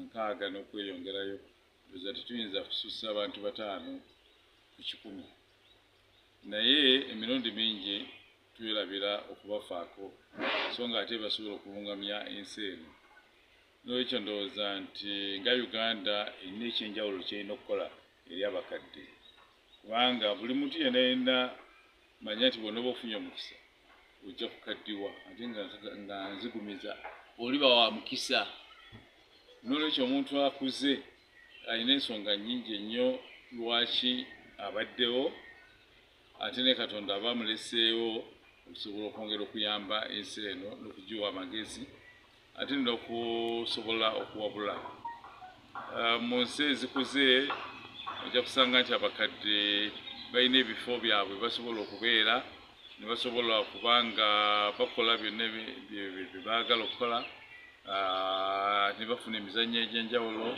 nkaaga n'okweyongerayo ndoza tetuyinza kusussa abantu 5 ku 100 naye emirundi mingi tuyerabira okubafaako so nga ate basobola okulungamya ensi eno n'ekyo ndowooza nti nga Uganda erina ekyenjawulo kyerina okukola eri abakadde kubanga buli muntu yenna manya nti bwonna oba ofunye omukisa ojja kukaddiwa ate nga nzigumiza oliba wa mukisa n'olwekyo omuntu akuze alina ensonga nnyingi ennyo lwaki abaddewo ate ne Katonda aba amuleseewo okusobola okwongera okuyamba ensi eno n'okugiwa amagezi ate n'okusobola okuwabula mu nsi ezikuze ojja kusanga nti abakadde balina ebifo byabwe basobola okubeera ne basobola okubanga bakola byonna bye baagala okukola ne bafuna emizannyo egy'enjawulo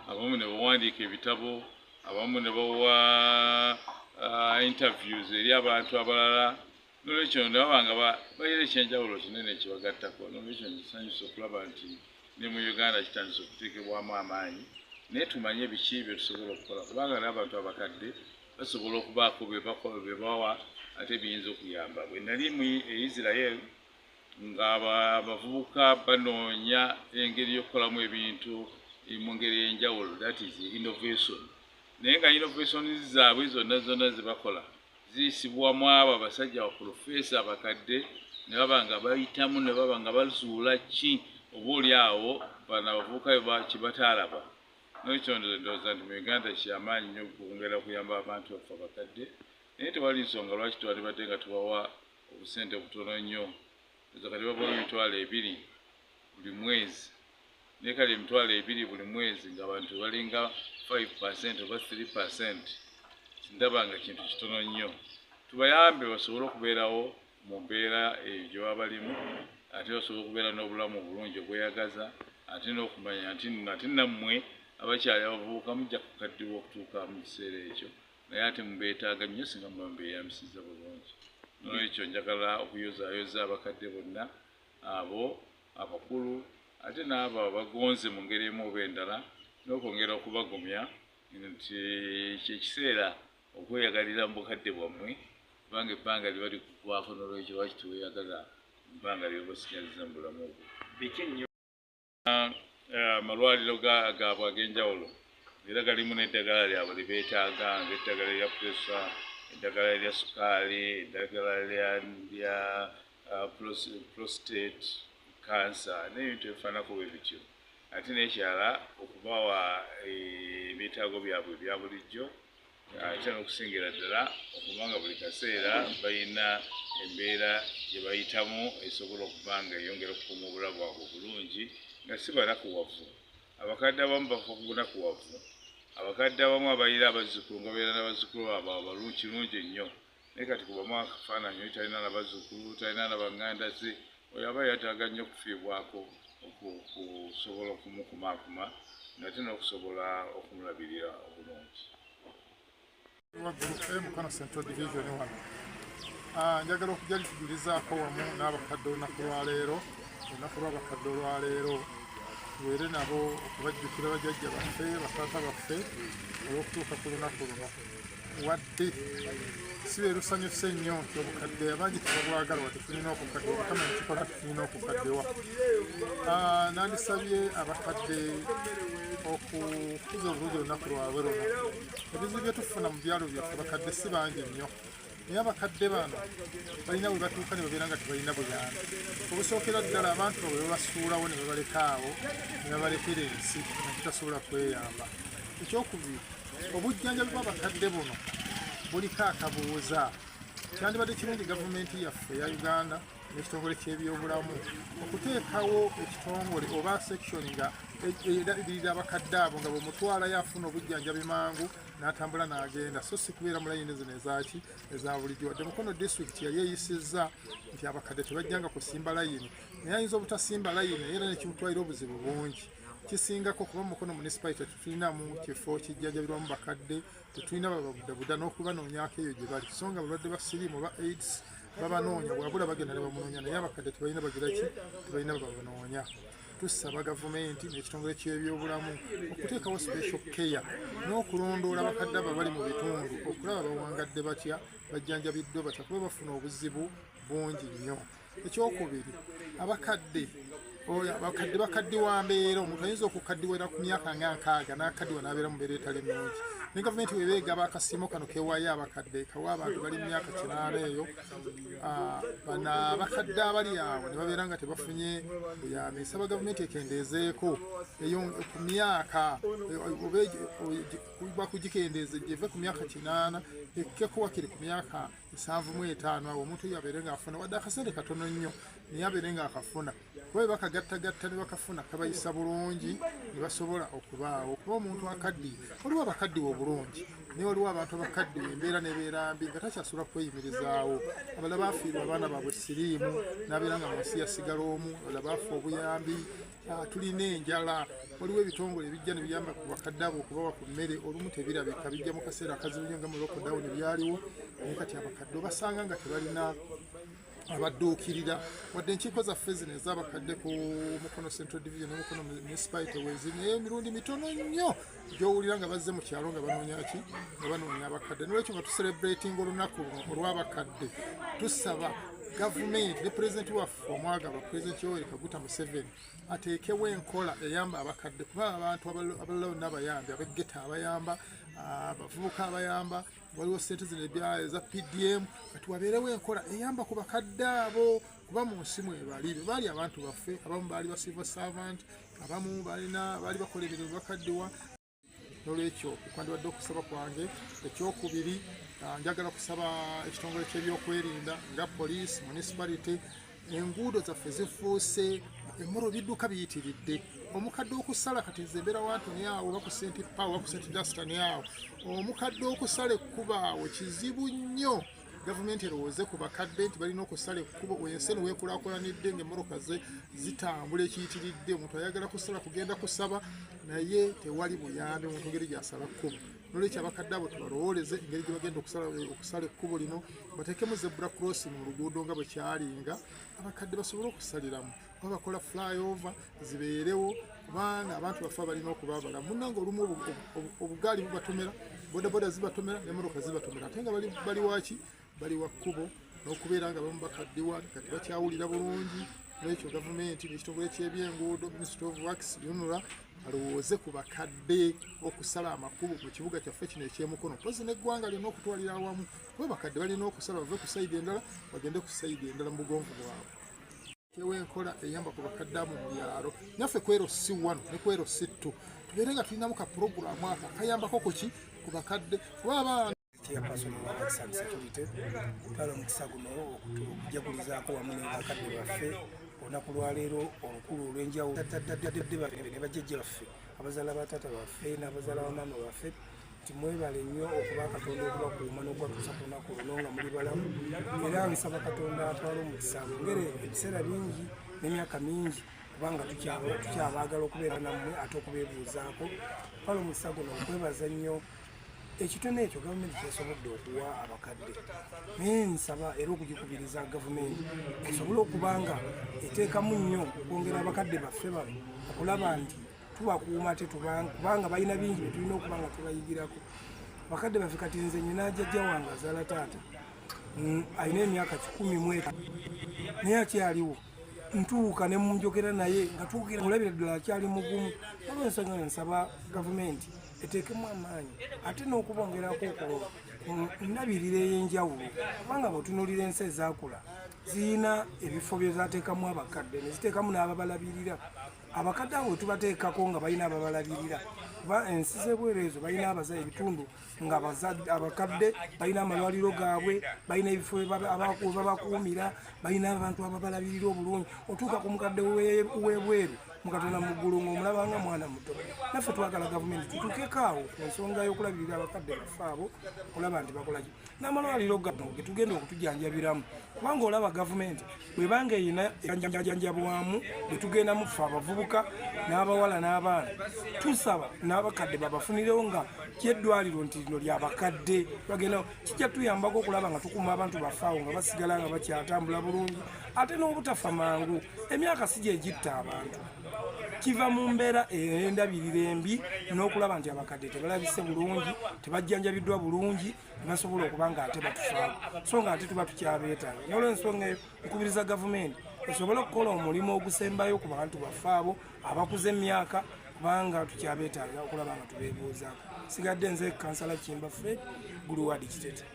abamu ne bawandiika ebitabo abamu ne bawa interviews eri abantu abalala n'olwekyo ne babanga bayina ekyenjawulo kinene ekibagattako n'olwekyo nsanyusa okulaba nti ne mu Uganda kitandise okuteekebwamu amaanyi naye tumanye biki bye tusobola okukola kubanga n'abantu abakadde basobola okubaako be bawa ate biyinza okuyamba bwe nali mu Israel nga abavubuka banoonya engeri y'okukolamu ebintu mu ngeri y'enjawulo that is innovation naye nga innovation zaabwe zonna ze bakola ziyisibwamu abo abasajja baprofesa abakadde ne baba nga bayitamu ne baba nga bazuula ki oba oli awo bano abavubuka kibataalaba n'ekyo ndowooza nti mu Uganda kyamaanyi nnyo okwongera okuyamba abantu baffe abakadde naye tewali nsonga lwaki twalibadde nga tubawa obusente obutono nnyo ezo kati babawa emitwalo 2 buli mwezi naye kale emitwalo 2 buli mwezi ng'abantu balinga 5% oba 3% ndaba nga kintu kitono nnyo tubayambe basobole okubeerawo mu mbeera eyo gye baba balimu ate basobole okubeera n'obulamu obulungi obweyagaza ate n'okumanya nti ate nammwe abakyali abavubuka mujja kukaddiwa okutuuka mu kiseera ekyo naye ate mubeetaaga nnyo singa muba mubeeyambisiza bulungi n'olwekyo njagala okuyozaayoza abakadde bonna abo abakulu ate n'abo abagonze mu ngeri emu oba endala n'okwongera okubagumya nti kyekiseera okweyagalira mu bukadde bwammwe kubanga ebbanga liba likuvaako n'olwekyo lwaki tuweeyagala mu bbanga lyoba sinyaliza mu bulamu obwo amalwaliro gaabwe ag'enjawulo era galimu n'eddagala lyabwe lye beetaaga ng'eddagala lya puresa eddagala lya sukaali eddagala lya prostate cancer n'ebintu ebifaanako bwe bityo ate n'ekyala okubawa ebyetaago byabwe ebya bulijjo ate n'okusingira ddala okubanga buli kaseera balina embeera gye bayitamu esobola okuba nga eyongera okukuuma obulamu bwabwe obulungi nga si banakuwavu abakadde abamu bafa kubunakuwavu abakadde abamu abayira abazzukulu nga beera n'abazzukulu abo kirungi ennyo naye kati kubamu akafaananyi oyo talina n'abazzukulu talina n'abanganda ze oyo aba yetaaga nnyo okufiibwako okusobola okumukumaakuma nate n'okusobola okumulabirira obulungi Mukono Central Division 1 njagala okujja litujulizaako wamu n'abakadde olunaku lwaleero olunaku lw'abakadde olwaleero tuwere nabo okubajjukira bajjajja baffe bataata baffe olw'okutuuka ku lunaku luno wadde si be lusanyuse nnyo nti obukadde abangi tebabwagala wadde tulina okukaddewa bakama nekikola tulina okukaddewa nandisabye abakadde okukuza obulungi olunaku lwabwe luno ebizibu bye tufuna mu byalo byaffe bakadde si bangi nnyo naye abakadde bano balina bwe batuuka ne babeera nga tebalina buyambi obusookera ddala abantu bwe babasuulawo ne babaleka awo ne babalekera ensi nga tutasobola kweyamba ekyokubiri obujjanjabi bw'abakadde buno buliko akabuuza kyandibadde kirungi gavumenti yaffe eya Uganda n'ekitongole ky'ebyobulamu okuteekawo ekitongole oba section nga erabirira abakadde abo nga bwemutwala yafuna obujjanjabi mangu n'atambula n'agenda so si kubeera mu layini zino ezaki eza bulijjo wadde Mukono district yali eyisizza nti abakadde tebajjanga kusimba layini naye ayinza obutasimba layini era nekimutwalira obuzibu bungi kisingako kuba Mukono municipality tetulinamu kifo kijjanjabirwamu bakadde tetulina babuddabuda n'okubanoonyako eyo gye bali so nga balwadde ba siriimu oba AIDS babanoonya bwabula bagenda ne bamunoonya naye abakadde tebalina bagiraki tebalina babanoonya tusaba gavumenti n'ekitongole ky'ebyobulamu okuteekawo special care n'okulondoola abakadde abo abali mu bitundu okulaba bawangadde batya bajjanjabiddwe batya kuba bafuna obuzibu bungi nnyo. Ekyokubiri, abakadde bakaddiwa mbeera, omuntu ayinza okukaddiwera ku myaka nga 60 n'akaddiwa n'abeera mu mbeera etali nnungi. Ne gavumenti webeegaba akasiimo kano kewayo abakadde kawa abantu bali mu myaka 80 eyo, bano abakadde abali awo ne babeera nga tebafunye buyambi. Nsaba gavumenti ekendeezeeko ku myaka bakugikendeeze gyeve ku myaka 80 ekkeko wakiri ku myaka 75 awo omuntu oyo abeere ng'afuna wadde akasente katono nnyo naye abeere ng'akafuna. Kuba bakagattagatta ne bakafuna kabayisa bulungi ne basobola okubaawo. Kuba omuntu akaddiye, waliwo abakaddiwe obulungi naye waliwo abantu abakaddiwe embeera nebeera mbi nga takyasobola kweyimirizaawo. Abalala baafiirwa abaana baabwe siriimu n'abeera nga mu nsi yasigala omu, abalala baafa obuyambi. Tulina enjala, waliwo ebitongole ebijja ne biyamba ku bakadde abo okubawa ku mmere, olumu tebirabika, bijja mu kaseera akazibu nnyo nga mu lockdown byaliwo, naye kati abakadde obasanga nga tebalina abadduukirira. Wadde enkiiko zaffe zino ez'abakadde ku Mukono Central Division ne Mukono Municipality wezi naye emirundi mitono nnyo gy'owulira nga bazze mu kyalo nga banoonya ki, nga banoonya abakadde. N'olwekyo nga tucelebrating olunaku luno olw'abakadde, tusaba gavumenti ne pulezidenti waffe omwagalwa Pulezidenti Yoweri Kaguta Museveni ateekewo enkola eyamba abakadde, kuba abantu abalala bonna abayambi, ab'eggeta abayamba, abavubuka abayamba, waliwo ssente zino eza PDM, kati wabeerewo enkola eyamba ku bakadde abo, kuba mu nsi mwebali baali abantu baffe, abamu baali ba civil servant, abamu baali bakola emirimu bakaddiwa. N'olwekyo kwandiwadde okusaba kwange. Ekyokubiri, njagala kusaba ekitongole ky'ebyokwerinda nga poliisi, municipality, enguudo zaffe zifuuse emmoro bidduka biyitiridde. Omukadde okusala kati nze mbeera wantoni awo oba ku St. Paul oba ku St. Dunstan awo, omukadde okusala ekkubo awo kizibu nnyo. Gavumenti erowooze ku bakadde nti balina okusala ekkubo, ensi eno weekulaakulanidde ng'emmoroka zitambula ekiyitiridde, omuntu ayagala kusala kugenda kusaba naye tewali buyambi omuntu ngeri gy'asala kkubo. N'olwekyo abakadde abo tubalowooleze engeri gye bagenda okusala ekkubo lino, bateekemu zebra crossing mu luguudo nga bwe kyalinga, abakadde basobole okusaliramu. Oba bakola flyover zibeerewo, kubanga abantu baffe balina okuba abalamu. Munnange olumu obugaali bubatomera, bodaboda zibatomera, n'emmotoka zibatomera, ate nga bali waki, bali wa kkubo, n'okubeera nga bamu bakaddiwa kati bakyawulira bulungi. N'ekyo gavumenti n'ekitongole ky'ebyenguudo, Ministry of Works, UNRA, balowooze ku bakadde okusala amakubo mu kibuga kyaffe kino eky'Emukono. Mpozi n'eggwanga lirina okutwalira awamu, kuba bakadde balina okusala bave ku sayidi endala bagende ku sayidi endala mu bugonvu bwabwe. Kewe enkola eyamba ku bakadde abo mu byalo. Naffe kwero si 1 ne kwero si 2 tubeere nga tulinamu ka puroguramu aka kayambako ku bakadde kuba abaana Chairperson wa Pakistan Security twala omukisa guno okujagulizaako wamu n'abakadde baffe olunaku lwaleero olukulu olw'enjawulo ne bajjajja baffe abazaala bataata baffe n'abazaala bamaama baffe nti mwebale nnyo okuba Katonda okubakuuma n'okubatuusa ku lunaku luno nga muli balamu, era nsaba Katonda atwala omukisa ngere ebiseera bingi n'emyaka mingi kubanga tukyabaagala okubeera nammwe ate okubeebuuzaako. Twala omukisa guno okwebaza nnyo ekitone ekyo gavumenti kyesobodde okuwa abakadde, naye nsaba era okugikubiriza gavumenti esobole okubanga eteekamu nnyo okwongera abakadde baffe bano okulaba nti tubakuuma kubanga balina bingi bye tulina okuba nga tubayigirako. Abakadde baffe kati nze nyina jjajja wange azaala taata alina emyaka 10 naye akyaliwo, ntuuka ne munjogera naye nga tuukira mulabira ddala akyali mugumu. Olw'ensonga nsaba gavumenti eteekemu amaanyi ate n'okubongerako nnabirira ey'enjawulo, kubanga bw'otunuulira ensi ezaakula zirina ebifo bye zaateekamu abakadde ne ziteekamu n'ababalabirira. Abakadde abo tubateekako nga balina ababalabirira, kuba ensi z'ebweru ezo balina ebitundu nga abakadde balina amalwaliro gaabwe, balina ebifo babakuumira, balina abantu ababalabirira obulungi. Otuuka ku mukadde w'ebweru mukatona mu ggulu ng'omulaba nga mwana muto. Naffe twagala gavumenti tutuukeko awo ku nsonga y'okulabirira abakadde baffe abo okulaba nti bakolaki n'amalwaliro gano ge tugenda okutujjanjabiramu, kubanga olaba gavumenti bwebanga erina enjanjabwamu bwe tugenda mu ffe abavubuka n'abawala n'abaana, tusaba n'abakadde babafunirewo nga kyeddwaliro nti lino ly'abakadde bagenda, kijja tuyambako okulaba nga tukuuma abantu baffe awo nga basigala nga bakyatambula bulungi ate n'obutafa mangu. Emyaka si gye gitta abantu. kiva mu mbeera endabirira embi n'okulaba nti abakadde tebalabise bulungi, tebajjanjabiddwa bulungi, tebasobola okuba nga ate batufaako, so nga ate tuba tukyabeetaaga. N'olw'ensonga eyo nkubiriza gavumenti esobole okukola omulimu ogusembayo ku bantu baffe abo abakuze emyaka, kubanga tukyabeetaaga okulaba nga tubeebuuzaako. Sigadde nze kansala Kimba Fred, Guluwadi Kitete.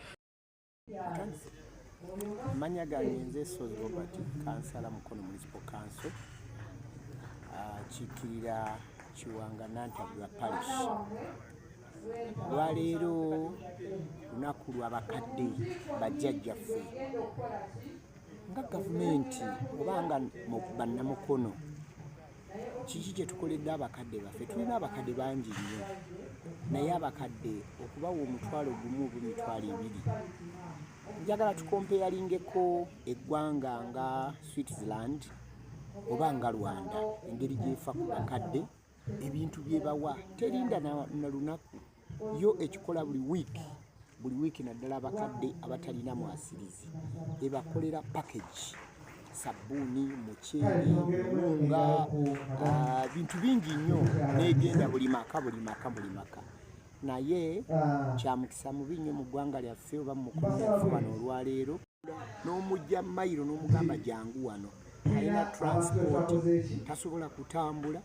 Manya gange nze Sozi Robert, kansala Mukono Municipal Council, kiikirira Kiwanga Nantabula Parish. Lwaleero lunaku lw'abakadde bajjajjaffe nga gavumenti obanga bannamukono, kiki kye tukoledde abakadde baffe? Tulina abakadde bangi nnyo, naye abakadde okubawa omutwalo gumu oba emitwalo ebiri, njagala tukompeyalingeko eggwanga nga Switzerland oba nga Rwanda, engeri gyefa ku bakadde, ebintu bye bawa terinda na lunaku, yo ekikola buli wiiki naddala abakadde abatalina mwasirizi ebakolera package, sabbuuni, muceeri, munga, bintu bingi nnyo, negenda buli maka. Naye kyamukisa mubi nnyo mu ggwanga lyaffe oba mu mukono yaffe wano olwaleero, n'omujja mayiro n'omugamba jangu wano, alina transport, tasobola kutambula.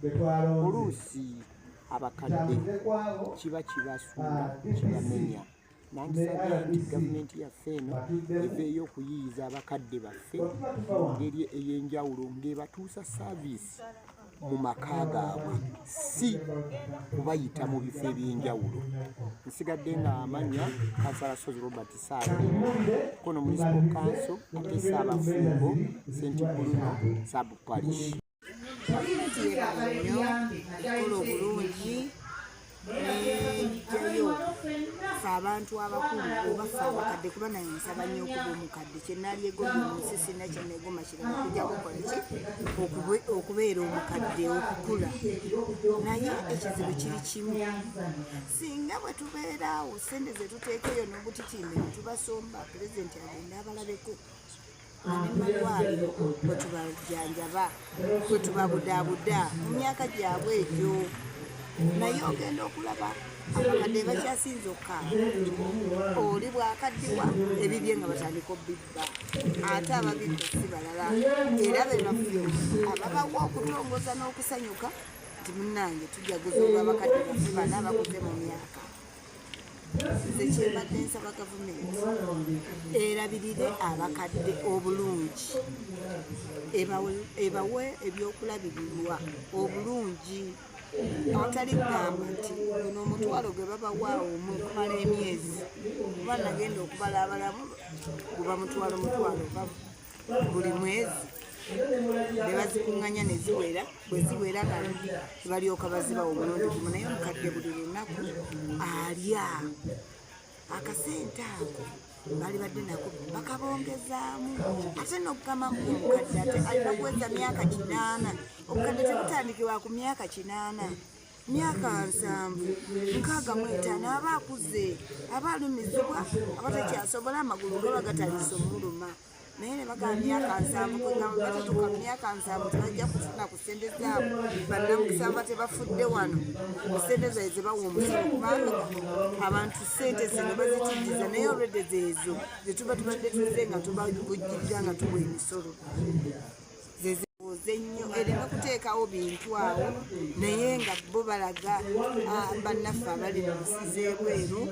Oluusi abakadde kiba kibasuula, kibamenya. Nangisabye nti gavumenti yaffe eno eveeyo okuyiyiza abakadde baffe mu ngeri ey'enjawulo, ng'ebatuusa saaviisi mu maka gaabwe, si kubayita mu bifo eby'enjawulo. Nsigadde nga amanya kansala Sozi Robert Saabe, Mukono Municipal Council, ate Saabafumbo, St. Bruno Sub Parish. Gavumenti yeebala nnyo ekola obulungi nejjayo ffe abantu abakulu oba ffe abakadde, kuba naye nsaba nnyo okuba omukadde. Kyennaali egomba omunsi sina kyenneegomba kirala kujja kukola ki okubeera omukadde, okukula. Naye ekizibu kiri kimu, singa bwe tubeera awo ssente ze tuteekeyo n'obutitimbe ne tubasomba, pulezidenti agenda abalabeko n'emalwaliro bwe tubajjanjaba, bwe tubabudaabuda mu myaka gyabwe egyo. Naye ogenda okulaba abakadde bakyasinza okkaaba, oli bwakaddiwa ebibye nga batandika obibba, ate ababibba si balala, era be baffe ababawa okutongoza n'okusanyuka nti munnange tujaguza olw'abakadde baffe bana abakuze mu myaka. Nze kyembadde nsaba gavumenti erabirire abakadde obulungi, ebawe ebyokulabirirwa obulungi, awatali kugamba nti guno omutwalo gwe babawa okumala emyezi, kuba nagenda okubala abalamu guba mutwalo buli mwezi, ne bazikuŋŋanya ne ziwera, bwe ziwera balyoka bazibawa omulundi gumu. Naye omukadde buli lunaku alya akasente ako bali badde nako bakabongezaamu, ate n'okugamba omukadde ate alina kuweza myaka 8. Obukadde tebutandikibwa ku myaka 8, myaka 7, 65 aba akuze, aba alumizibwa, abatakyasobola amagulu gaba gataliisa omuluma. Naye ne bagamba myaka 7, kwegamba batatuuka mu myaka 7 tebajja kufuna ku ssente zaabwe. Bannamukisa baba tebafudde wano ku ssente zaabwe ze bawa omusolo, kubanga abantu ssente zino bazitijjiza, naye olwedde ezo ze tuba tubadde tuze nga tubavujjirira nga tuwa emisolo ennyo erina kuteekawo bintu awo, naye nga bo balaga bannaffe abali mu nsi z'ebweru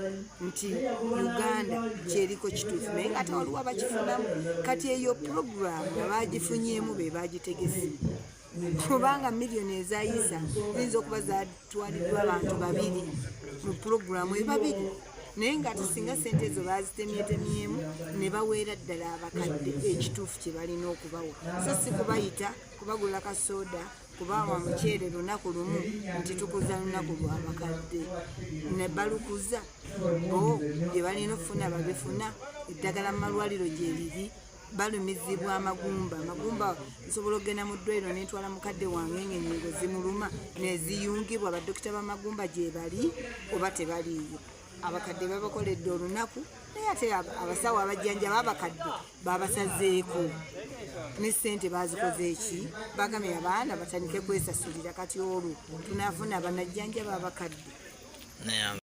nti Uganda kyeriko kituufu, naye nga tewaliwo abakifunamu. Kati eyo puroguramu abaagifunyeemu be baagitegese, kubanga miliyoni ezayisa ziyinza okuba zatwaliddwa abantu 2 mu puroguramu ebabiri, naye nga tusinga ssente ezo bazitemyetemyemu ne baweera ddala abakadde ekituufu kye balina okubawa, so si kubayita kubagula kasoda, kubawa muceere lunaku lumu nti tukuza lunaku lw'abakadde, ne balukuza bo bye balina okufuna babifuna. Eddagala mu malwaliro gye liri, balumizibwa amagumba. Nsobola okugenda mu ddwaliro nentwala mukadde wange ng'ennyingo zimuluma, neziyungibwa. Baddokita b'amagumba gye bali oba tebaliiyo. abakadde babakoledde olunaku naye ate abasawo abajjanjaba abakadde babasazeeko ne ssente bazikoze eki bagambye abaana batandike kwesasulira kati olwo tunafuna abanajjanjaba abakadde